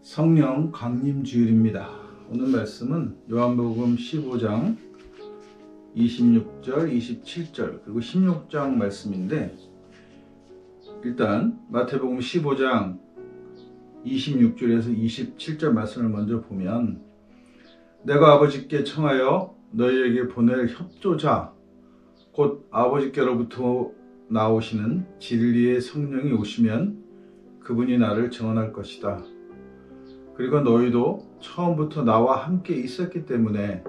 성령 강림 주일입니다. 오늘 말씀은 요한복음 15장 26절, 27절 그리고 16장 말씀인데, 일단 마태복음 15장 26절에서 27절 말씀을 먼저 보면, 내가 아버지께 청하여 너희에게 보낼 협조자 곧 아버지께로부터 나오시는 진리의 성령이 오시면 그분이 나를 증언할 것이다. 그리고 너희도 처음부터 나와 함께 있었기 때문에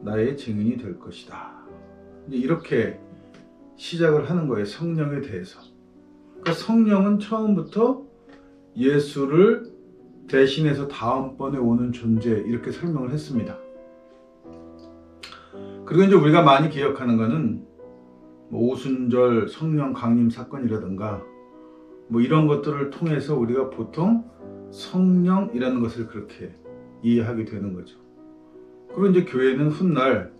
나의 증인이 될 것이다. 이렇게 시작을 하는 거예요. 성령에 대해서. 그러니까 성령은 처음부터 예수를 대신해서 다음번에 오는 존재, 이렇게 설명을 했습니다. 그리고 이제 우리가 많이 기억하는 거는 오순절 성령 강림 사건이라든가 이런 것들을 통해서 우리가 보통 성령이라는 것을 그렇게 이해하게 되는 거죠. 그리고 이제 교회는 훗날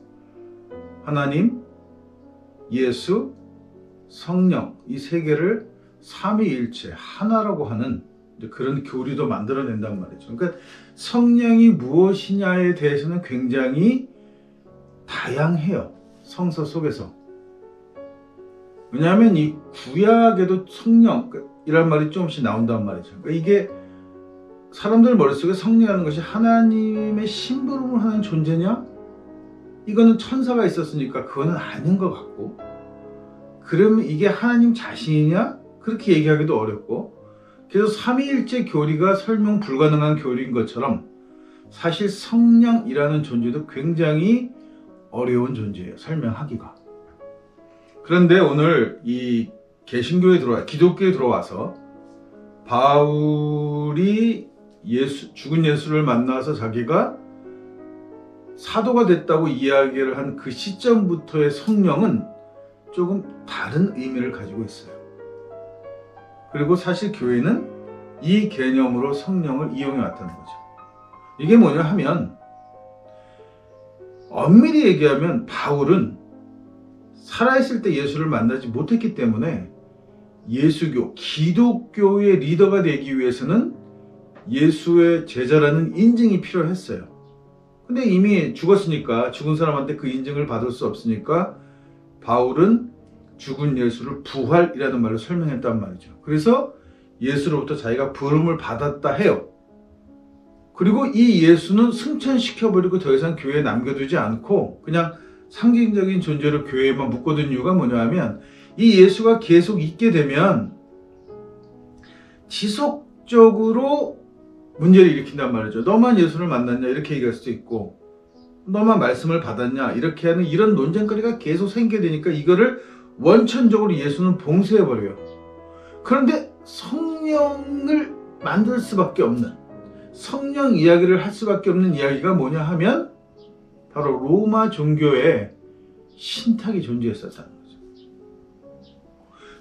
하나님, 예수, 성령 이 세 개를 삼위일체 하나라고 하는 그런 교리도 만들어낸단 말이죠. 그러니까 성령이 무엇이냐에 대해서는 굉장히 다양해요. 성서 속에서. 왜냐하면 이 구약에도 성령이란 말이 조금씩 나온단 말이죠. 그러니까 이게 사람들 머릿속에 성령이라는 것이 하나님의 심부름을 하는 존재냐? 이거는 천사가 있었으니까 그거는 아닌 것 같고, 그러면 이게 하나님 자신이냐? 그렇게 얘기하기도 어렵고, 그래서 삼위일체 교리가 설명 불가능한 교리인 것처럼 사실 성령이라는 존재도 굉장히 어려운 존재예요. 설명하기가. 그런데 오늘 이 개신교에 기독교에 들어와서 바울이 죽은 예수를 만나서 자기가 사도가 됐다고 이야기를 한 그 시점부터의 성령은 조금 다른 의미를 가지고 있어요. 그리고 사실 교회는 이 개념으로 성령을 이용해 왔다는 거죠. 이게 뭐냐 하면, 엄밀히 얘기하면 바울은 살아있을 때 예수를 만나지 못했기 때문에 예수교, 기독교의 리더가 되기 위해서는 예수의 제자라는 인증이 필요했어요. 근데 이미 죽었으니까, 죽은 사람한테 그 인증을 받을 수 없으니까 바울은 죽은 예수를 부활이라는 말로 설명했단 말이죠. 그래서 예수로부터 자기가 부름을 받았다 해요. 그리고 이 예수는 승천시켜버리고 더 이상 교회에 남겨두지 않고 그냥 상징적인 존재로 교회에만 묶어둔 이유가 뭐냐 하면, 이 예수가 계속 있게 되면 지속적으로 문제를 일으킨단 말이죠. 너만 예수를 만났냐 이렇게 얘기할 수도 있고, 너만 말씀을 받았냐 이렇게 하는 이런 논쟁거리가 계속 생기게 되니까 이거를 원천적으로 예수는 봉쇄해버려요. 그런데 성령을 만들 수밖에 없는, 성령 이야기를 할 수밖에 없는 이야기가 뭐냐 하면 바로 로마 종교에 신탁이 존재했었다는 거죠.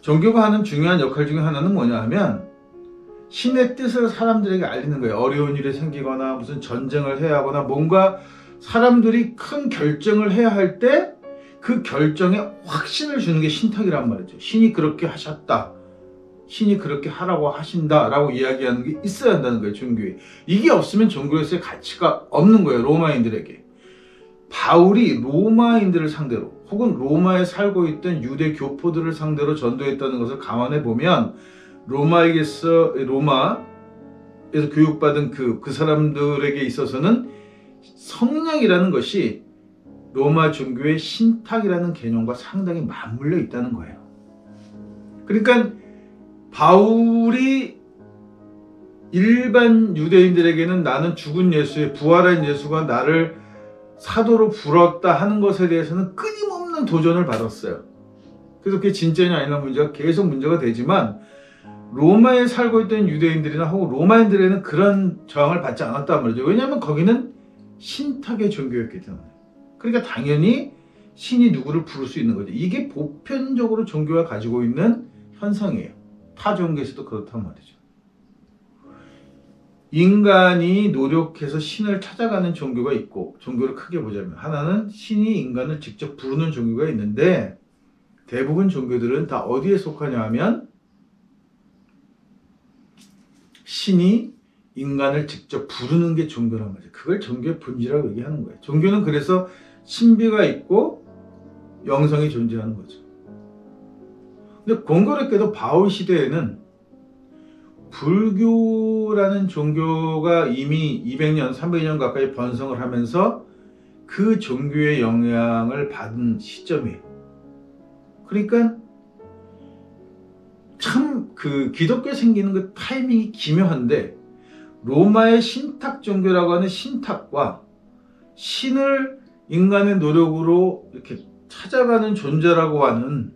종교가 하는 중요한 역할 중에 하나는 뭐냐 하면 신의 뜻을 사람들에게 알리는 거예요. 어려운 일이 생기거나 무슨 전쟁을 해야 하거나 뭔가 사람들이 큰 결정을 해야 할 때 그 결정에 확신을 주는 게 신탁이란 말이죠. 신이 그렇게 하셨다, 신이 그렇게 하라고 하신다 라고 이야기하는 게 있어야 한다는 거예요. 종교에. 이게 없으면 종교에서의 가치가 없는 거예요. 로마인들에게. 바울이 로마인들을 상대로 혹은 로마에 살고 있던 유대 교포들을 상대로 전도했다는 것을 감안해 보면, 로마에서 교육받은 그 사람들에게 있어서는 성령이라는 것이 로마 종교의 신탁이라는 개념과 상당히 맞물려 있다는 거예요. 그러니까 바울이 일반 유대인들에게는 나는 죽은 예수의 부활한 예수가 나를 사도로 불렀다 하는 것에 대해서는 끊임없는 도전을 받았어요. 그래서 그게 진짜냐 아니냐 문제가 계속 문제가 되지만, 로마에 살고 있던 유대인들이나 혹은 로마인들에는 그런 저항을 받지 않았단 말이죠. 왜냐하면 거기는 신탁의 종교였기 때문에. 그러니까 당연히 신이 누구를 부를 수 있는 거죠. 이게 보편적으로 종교가 가지고 있는 현상이에요. 타 종교에서도 그렇단 말이죠. 인간이 노력해서 신을 찾아가는 종교가 있고, 종교를 크게 보자면 하나는 신이 인간을 직접 부르는 종교가 있는데, 대부분 종교들은 다 어디에 속하냐 하면 신이 인간을 직접 부르는 게 종교란 말이에요. 그걸 종교의 본질이라고 얘기하는 거예요. 종교는 그래서 신비가 있고 영성이 존재하는 거죠. 근데 공교롭게도 바울 시대에는 불교라는 종교가 이미 200년, 300년 가까이 번성을 하면서 그 종교의 영향을 받은 시점이에요. 그러니까 참 그 기독교 생기는 그 타이밍이 기묘한데, 로마의 신탁 종교라고 하는 신탁과 신을 인간의 노력으로 이렇게 찾아가는 존재라고 하는,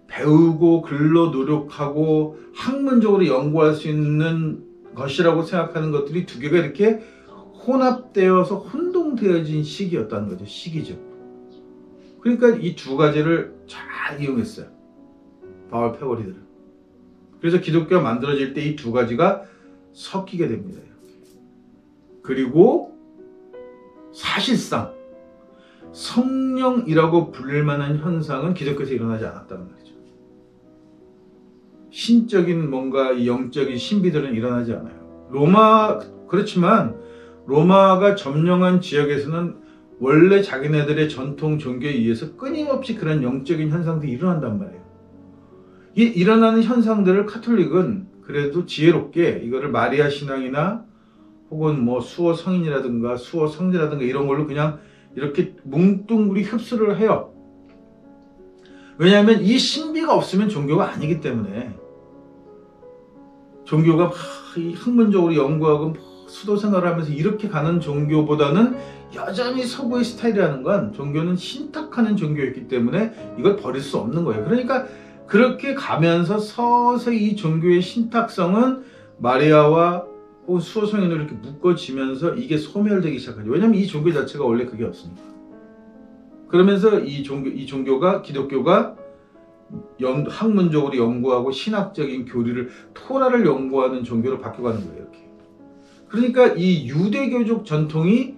배우고 글로 노력하고 학문적으로 연구할 수 있는 것이라고 생각하는 것들이 두 개가 이렇게 혼합되어서 혼동되어진 시기였다는 거죠. 시기죠. 그러니까 이 두 가지를 잘 이용했어요, 바울 패거리들은. 그래서 기독교가 만들어질 때 이 두 가지가 섞이게 됩니다. 그리고 사실상 성령이라고 부를 만한 현상은 기독교에서 일어나지 않았다는 말이죠. 신적인 뭔가 이 영적인 신비들은 일어나지 않아요. 그렇지만 로마가 점령한 지역에서는 원래 자기네들의 전통 종교에 의해서 끊임없이 그런 영적인 현상들이 일어난단 말이에요. 이 일어나는 현상들을 카톨릭은 그래도 지혜롭게 이거를 마리아 신앙이나 혹은 뭐 수호 성인이라든가 수호 성지라든가 이런 걸로 그냥 이렇게 뭉뚱그리 흡수를 해요. 왜냐하면 이 신비가 없으면 종교가 아니기 때문에. 종교가 학문적으로 연구하고 수도 생활을 하면서 이렇게 가는 종교보다는 여전히 서구의 스타일이라는 건, 종교는 신탁하는 종교였기 때문에 이걸 버릴 수 없는 거예요. 그러니까 그렇게 가면서 서서히 이 종교의 신탁성은 마리아와 혹은 수호 성인으로 이렇게 묶어지면서 이게 소멸되기 시작하죠. 왜냐하면 이 종교 자체가 원래 그게 없으니까. 그러면서 이 종교가, 기독교가 학문적으로 연구하고 신학적인 교리를, 토라를 연구하는 종교로 바뀌어가는 거예요. 이렇게. 그러니까 이 유대교적 전통이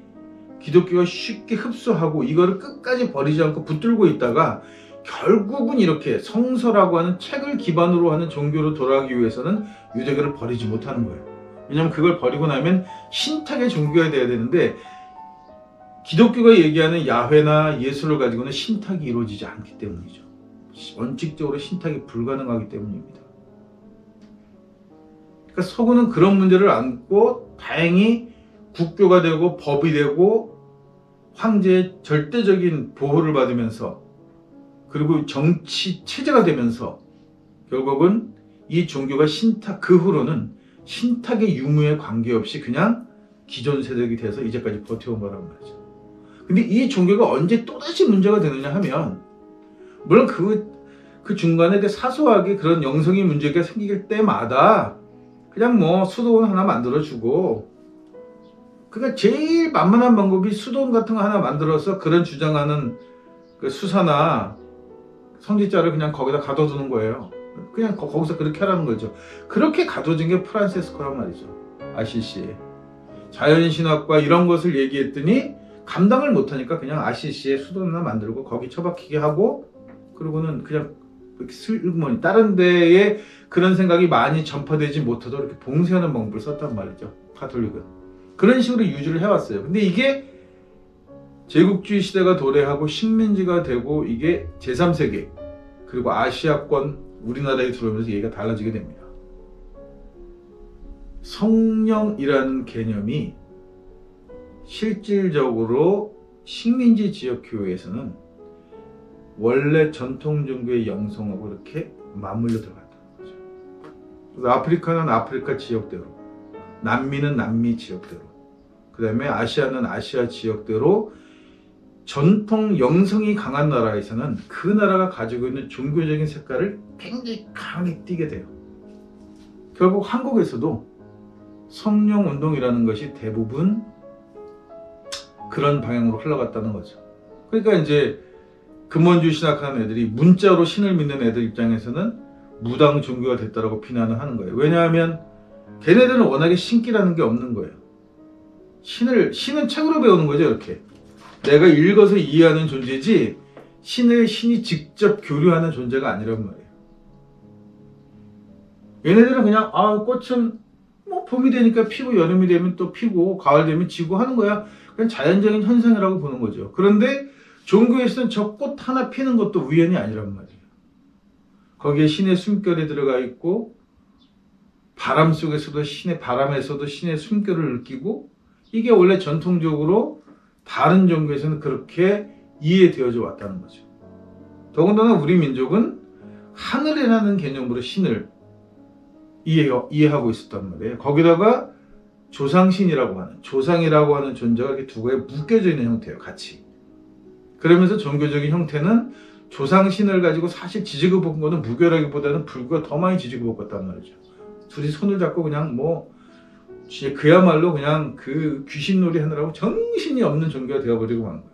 기독교가 쉽게 흡수하고 이거를 끝까지 버리지 않고 붙들고 있다가 결국은 이렇게 성서라고 하는 책을 기반으로 하는 종교로 돌아가기 위해서는 유대교를 버리지 못하는 거예요. 왜냐하면 그걸 버리고 나면 신탁의 종교가 돼야 되는데, 기독교가 얘기하는 야훼나 예수를 가지고는 신탁이 이루어지지 않기 때문이죠. 원칙적으로 신탁이 불가능하기 때문입니다. 그러니까 서구는 그런 문제를 안고 다행히 국교가 되고 법이 되고 황제의 절대적인 보호를 받으면서, 그리고 정치 체제가 되면서 결국은 이 종교가 그 후로는 신탁의 유무에 관계없이 그냥 기존 세력이 돼서 이제까지 버텨온 거란 말이죠. 근데 이 종교가 언제 또다시 문제가 되느냐 하면, 물론 그 중간에 사소하게 그런 영성의 문제가 생길 때마다 그냥 뭐 수도원 하나 만들어주고, 그러니까 제일 만만한 방법이 수도원 같은 거 하나 만들어서 그런 주장하는 그 수사나 성직자를 그냥 거기다 가둬두는 거예요. 그냥 거기서 그렇게 하라는 거죠. 그렇게 가둬진 게 프란체스코란 말이죠. 아시시에. 자연신학과 이런 것을 얘기했더니 감당을 못하니까 그냥 아시시에 수도원 하나 만들고 거기 처박히게 하고, 그러고는 그냥 슬그머니 다른 데에 그런 생각이 많이 전파되지 못하도록 이렇게 봉쇄하는 방법을 썼단 말이죠. 가톨릭은. 그런 식으로 유지를 해왔어요. 근데 이게 제국주의 시대가 도래하고 식민지가 되고 이게 제3세계 그리고 아시아권 우리나라에 들어오면서 얘기가 달라지게 됩니다. 성령이라는 개념이 실질적으로 식민지 지역 교회에서는 원래 전통 종교의 영성하고 이렇게 맞물려 들어갔다는 거죠. 그래서 아프리카는 아프리카 지역대로, 남미는 남미 지역대로, 그 다음에 아시아는 아시아 지역대로 전통 영성이 강한 나라에서는 그 나라가 가지고 있는 종교적인 색깔을 굉장히 강하게 띠게 돼요. 결국 한국에서도 성령운동이라는 것이 대부분 그런 방향으로 흘러갔다는 거죠. 그러니까 이제 근본주의 신학하는 애들이 문자로 신을 믿는 애들 입장에서는 무당 종교가 됐다라고 비난을 하는 거예요. 왜냐하면 걔네들은 워낙에 신기라는 게 없는 거예요. 신은 책으로 배우는 거죠. 이렇게 내가 읽어서 이해하는 존재지 신이 직접 교류하는 존재가 아니란 말이에요. 얘네들은 그냥 꽃은 뭐 봄이 되니까 피고 여름이 되면 또 피고 가을 되면 지고 하는 거야. 그냥 자연적인 현상이라고 보는 거죠. 그런데 종교에서는 저 꽃 하나 피는 것도 우연이 아니란 말이에요. 거기에 신의 숨결이 들어가 있고 바람 속에서도 신의 바람에서도 신의 숨결을 느끼고 이게 원래 전통적으로 다른 종교에서는 그렇게 이해되어져 왔다는 거죠. 더군다나 우리 민족은 하늘이라는 개념으로 신을 이해하고 있었단 말이에요. 거기다가 조상신이라고 하는 조상이라고 하는 존재가 이렇게 두 개에 묶여져 있는 형태예요. 같이. 그러면서 종교적인 형태는 조상신을 가지고 사실 지지고 볶은 거는 무교라기보다는 불교가 더 많이 지지고 볶았단 말이죠. 둘이 손을 잡고 그냥 뭐 진짜 그야말로 그냥 그 귀신놀이 하느라고 정신이 없는 종교가 되어버리고 만 거예요.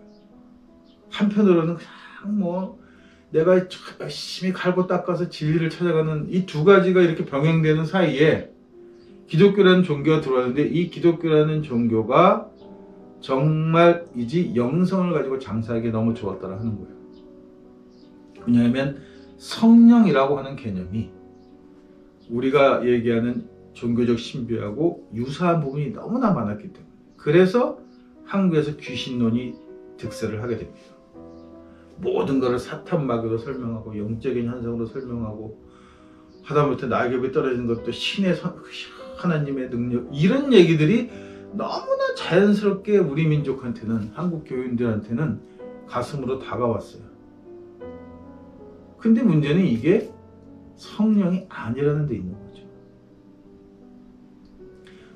한편으로는 그냥 뭐 내가 열심히 갈고 닦아서 진리를 찾아가는 이 두 가지가 이렇게 병행되는 사이에 기독교라는 종교가 들어왔는데 이 기독교라는 종교가 정말이지 영성을 가지고 장사하기에 너무 좋았다라 하는 거예요. 왜냐하면 성령이라고 하는 개념이 우리가 얘기하는 종교적 신비하고 유사한 부분이 너무나 많았기 때문에 그래서 한국에서 귀신론이 득세를 하게 됩니다. 모든 것을 사탄마귀로 설명하고 영적인 현상으로 설명하고 하다못해 낙엽이 떨어지는 것도 신의 하나님의 능력 이런 얘기들이 너무나 자연스럽게 우리 민족한테는 한국 교인들한테는 가슴으로 다가왔어요. 근데 문제는 이게 성령이 아니라는 데 있는 거죠.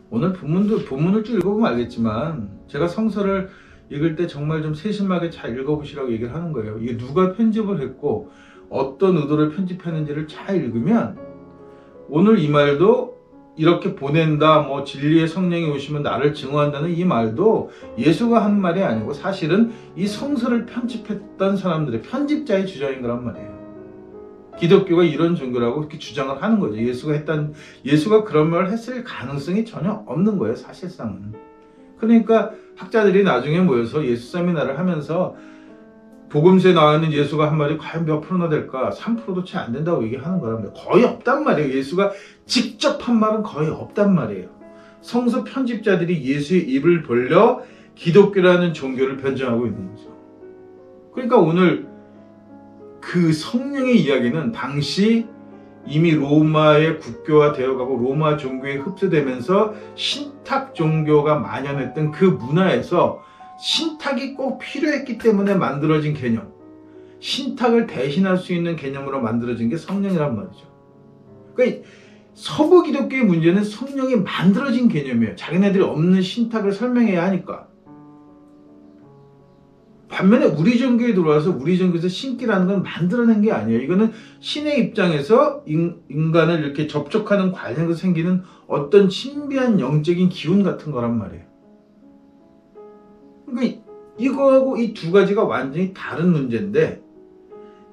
오늘 본문을 쭉 읽어보면 알겠지만 제가 성서를 읽을 때 정말 좀 세심하게 잘 읽어보시라고 얘기를 하는 거예요. 이게 누가 편집을 했고 어떤 의도를 편집했는지를 잘 읽으면 오늘 이 말도 이렇게 보낸다, 뭐 진리의 성령이 오시면 나를 증오한다는 이 말도 예수가 한 말이 아니고 사실은 이 성서를 편집했던 사람들의 편집자의 주장인 거란 말이에요. 기독교가 이런 종교라고 이렇게 주장을 하는 거죠. 예수가 그런 말을 했을 가능성이 전혀 없는 거예요, 사실상은. 그러니까 학자들이 나중에 모여서 예수 세미나를 하면서 복음서에 나와 있는 예수가 한 말이 과연 몇 프로나 될까? 3%도 채 안 된다고 얘기하는 거랍니다. 거의 없단 말이에요. 예수가 직접 한 말은 거의 없단 말이에요. 성서 편집자들이 예수의 입을 벌려 기독교라는 종교를 변증하고 있는 거죠. 그러니까 오늘 그 성령의 이야기는 당시 이미 로마의 국교화 되어가고 로마 종교에 흡수되면서 신탁 종교가 만연했던 그 문화에서 신탁이 꼭 필요했기 때문에 만들어진 개념, 신탁을 대신할 수 있는 개념으로 만들어진 게 성령이란 말이죠. 그러니까 서부 기독교의 문제는 성령이 만들어진 개념이에요. 자기네들이 없는 신탁을 설명해야 하니까. 반면에 우리 종교에 들어와서 우리 종교에서 신기라는 건 만들어낸 게 아니에요. 이거는 신의 입장에서 인간을 이렇게 접촉하는 과정에서 생기는 어떤 신비한 영적인 기운 같은 거란 말이에요. 그러니까 이거하고 이 두 가지가 완전히 다른 문제인데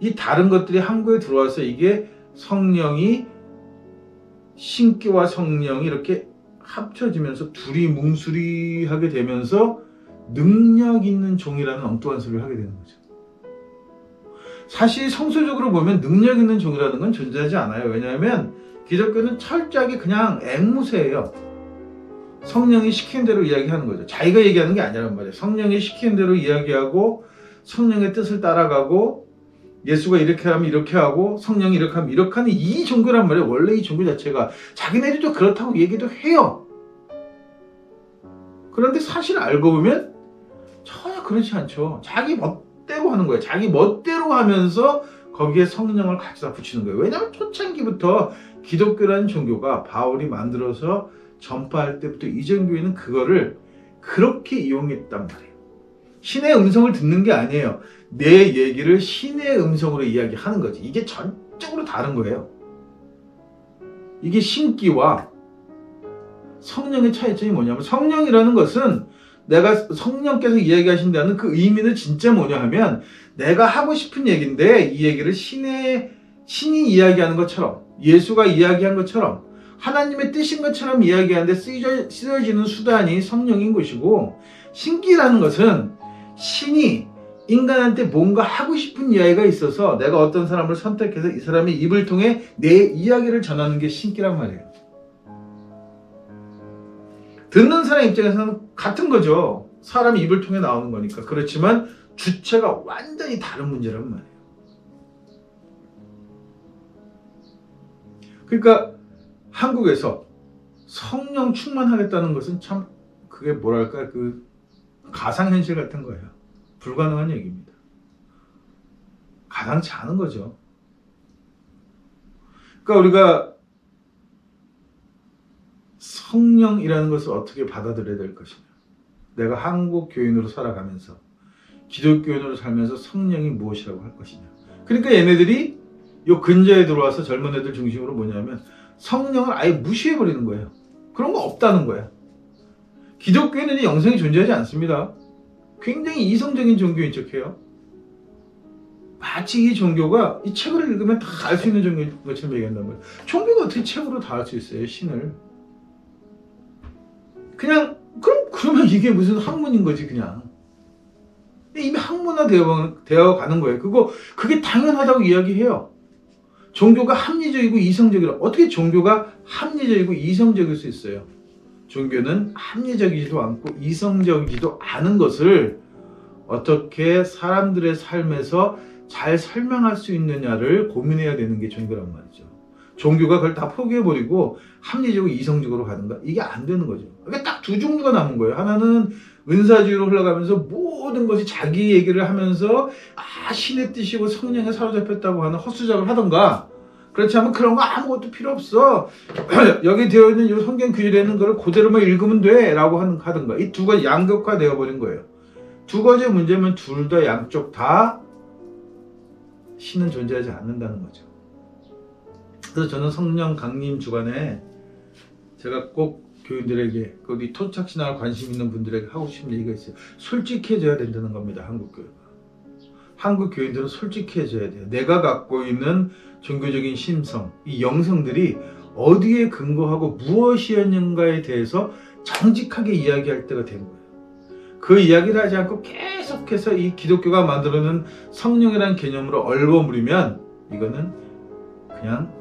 이 다른 것들이 한국에 들어와서 이게 성령이 신기와 성령이 이렇게 합쳐지면서 둘이 뭉술이하게 되면서 능력 있는 종이라는 엉뚱한 소리를 하게 되는 거죠. 사실 성서적으로 보면 능력 있는 종이라는 건 존재하지 않아요. 왜냐하면 기독교는 철저하게 그냥 앵무새예요. 성령이 시키는 대로 이야기하는 거죠. 자기가 얘기하는 게 아니란 말이에요. 성령이 시키는 대로 이야기하고 성령의 뜻을 따라가고 예수가 이렇게 하면 이렇게 하고 성령이 이렇게 하면 이렇게 하는 이 종교란 말이에요. 원래 이 종교 자체가 자기네들도 그렇다고 얘기도 해요. 그런데 사실 알고 보면 전혀 그렇지 않죠. 자기 멋대로 하는 거예요. 자기 멋대로 하면서 거기에 성령을 갖다 붙이는 거예요. 왜냐하면 초창기부터 기독교라는 종교가 바울이 만들어서 전파할 때부터 이 종교에는 그거를 그렇게 이용했단 말이에요. 신의 음성을 듣는 게 아니에요. 내 얘기를 신의 음성으로 이야기하는 거지. 이게 전적으로 다른 거예요. 이게 신기와 성령의 차이점이 뭐냐면 성령이라는 것은 내가 성령께서 이야기하신다는 그 의미는 진짜 뭐냐 하면 내가 하고 싶은 얘기인데 이 얘기를 신이 이야기하는 것처럼 예수가 이야기한 것처럼 하나님의 뜻인 것처럼 이야기하는데 쓰여지는 수단이 성령인 것이고 신기라는 것은 신이 인간한테 뭔가 하고 싶은 이야기가 있어서 내가 어떤 사람을 선택해서 이 사람의 입을 통해 내 이야기를 전하는 게 신기란 말이에요. 듣는 사람 입장에서는 같은 거죠. 사람이 입을 통해 나오는 거니까. 그렇지만 주체가 완전히 다른 문제란 말이에요. 그러니까 한국에서 성령 충만하겠다는 것은 참 그게 뭐랄까 그 가상현실 같은 거예요. 불가능한 얘기입니다. 가당치 않은 거죠. 그러니까 우리가 성령이라는 것을 어떻게 받아들여야 될 것이냐. 내가 한국 교인으로 살아가면서 기독교인으로 살면서 성령이 무엇이라고 할 것이냐. 그러니까 얘네들이 요 근자에 들어와서 젊은 애들 중심으로 뭐냐면 성령을 아예 무시해버리는 거예요. 그런 거 없다는 거야. 기독교에는 영성이 존재하지 않습니다. 굉장히 이성적인 종교인 척해요. 마치 이 종교가 이 책을 읽으면 다 알 수 있는 종교인 것처럼 얘기한단 말이에요. 종교가 어떻게 책으로 다 알 수 있어요, 신을. 그냥 그러면 이게 무슨 학문인 거지 그냥. 이미 학문화 되어 가는 거예요. 그게 당연하다고 이야기해요. 종교가 합리적이고 이성적이라. 어떻게 종교가 합리적이고 이성적일 수 있어요? 종교는 합리적이지도 않고 이성적이지도 않은 것을 어떻게 사람들의 삶에서 잘 설명할 수 있느냐를 고민해야 되는 게 종교란 말이죠. 종교가 그걸 다 포기해버리고 합리적으로 이성적으로 가는가? 이게 안 되는 거죠. 그러니까 딱 두 종류가 남은 거예요. 하나는 은사주의로 흘러가면서 모든 것이 자기 얘기를 하면서 신의 뜻이고 성령에 사로잡혔다고 하는 헛수작을 하던가, 그렇지 않으면 그런 거 아무것도 필요 없어. 여기 되어 있는 이 성경 규율에 있는 거를 그대로만 읽으면 돼 라고 하던가. 이 두 가지 양극화되어 버린 거예요. 두 가지의 문제면 둘 다 양쪽 다 신은 존재하지 않는다는 거죠. 그래서 저는 성령 강림 주간에 제가 꼭 교인들에게, 거기 토착신앙을 관심 있는 분들에게 하고 싶은 얘기가 있어요. 솔직해져야 된다는 겁니다. 한국 교회가. 한국 교인들은 솔직해져야 돼요. 내가 갖고 있는 종교적인 심성, 이 영성들이 어디에 근거하고 무엇이었는가에 대해서 정직하게 이야기할 때가 된 거예요. 그 이야기를 하지 않고 계속해서 이 기독교가 만들어낸 성령이라는 개념으로 얼버무리면 이거는 그냥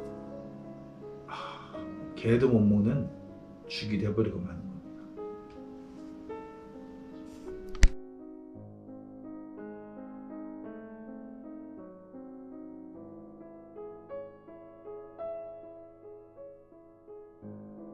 개도 못 먹는 죽이 돼버리고 마는 거예요.